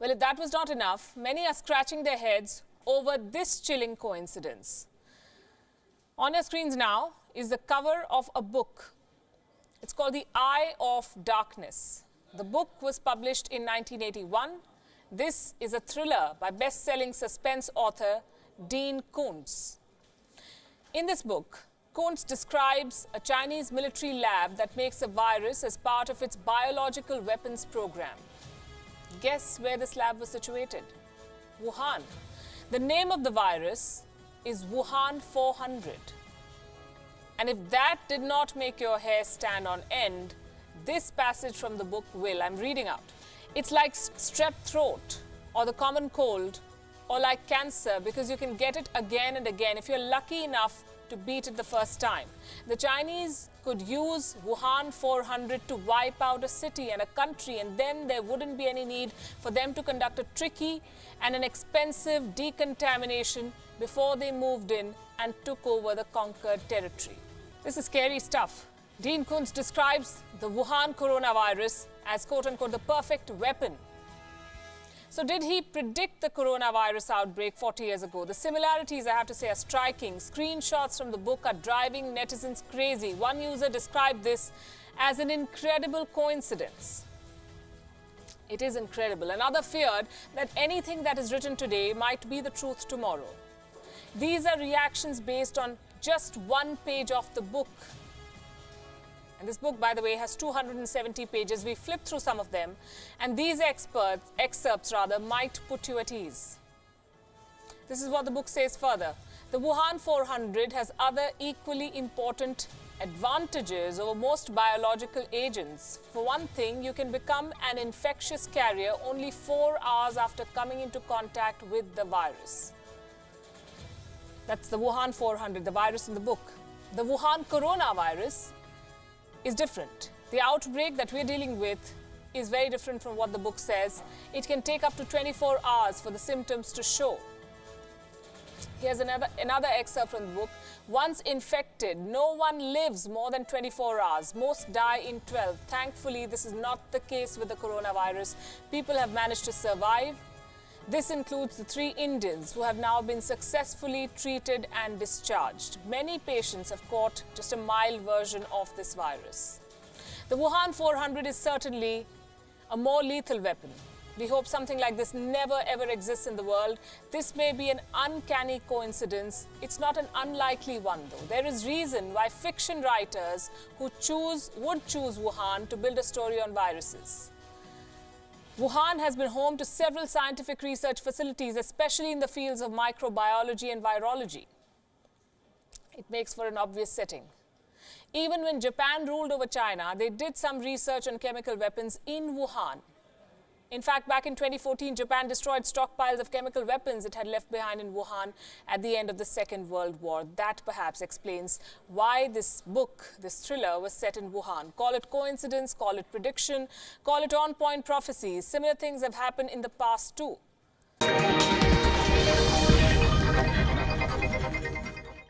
Well, if that was not enough, many are scratching their heads over this chilling coincidence. On your screens now is the cover of a book. It's called The Eye of Darkness. The book was published in 1981. This is a thriller by best-selling suspense author Dean Koontz. In this book, Koontz describes a Chinese military lab that makes a virus as part of its biological weapons program. Guess where this lab was situated? Wuhan. The name of the virus is Wuhan 400. And if that did not make your hair stand on end, this passage from the book will. I'm reading out. It's like strep throat or the common cold or like cancer because you can get it again and again if you're lucky enough to beat it the first time. The Chinese could use Wuhan 400 to wipe out a city and a country, and then there wouldn't be any need for them to conduct a tricky and an expensive decontamination before they moved in and took over the conquered territory. This is scary stuff. Dean Koontz describes the Wuhan coronavirus as quote-unquote the perfect weapon. So did he predict the coronavirus outbreak 40 years ago? The similarities, I have to say, are striking. Screenshots from the book are driving netizens crazy. One user described this as an incredible coincidence. It is incredible. Another feared that anything that is written today might be the truth tomorrow. These are reactions based on just one page of the book. And this book, by the way, has 270 pages. We flipped through some of them, and these excerpts might put you at ease. This is what the book says further. The Wuhan 400 has other equally important advantages over most biological agents. For one thing, you can become an infectious carrier only 4 hours after coming into contact with the virus. That's the Wuhan 400, the virus in the book. The Wuhan coronavirus is different. The outbreak that we're dealing with is very different from what the book says. It can take up to 24 hours for the symptoms to show. Here's another excerpt from the book. Once infected, no one lives more than 24 hours. Most die in 12. Thankfully, this is not the case with the coronavirus. People have managed to survive. This includes the 3 Indians who have now been successfully treated and discharged. Many patients have caught just a mild version of this virus. The Wuhan 400 is certainly a more lethal weapon. We hope something like this never ever exists in the world. This may be an uncanny coincidence. It's not an unlikely one though. There is reason why fiction writers would choose Wuhan to build a story on viruses. Wuhan has been home to several scientific research facilities, especially in the fields of microbiology and virology. It makes for an obvious setting. Even when Japan ruled over China, they did some research on chemical weapons in Wuhan. In fact, back in 2014, Japan destroyed stockpiles of chemical weapons it had left behind in Wuhan at the end of the Second World War. That perhaps explains why this book, this thriller, was set in Wuhan. Call it coincidence, call it prediction, call it on-point prophecies. Similar things have happened in the past too.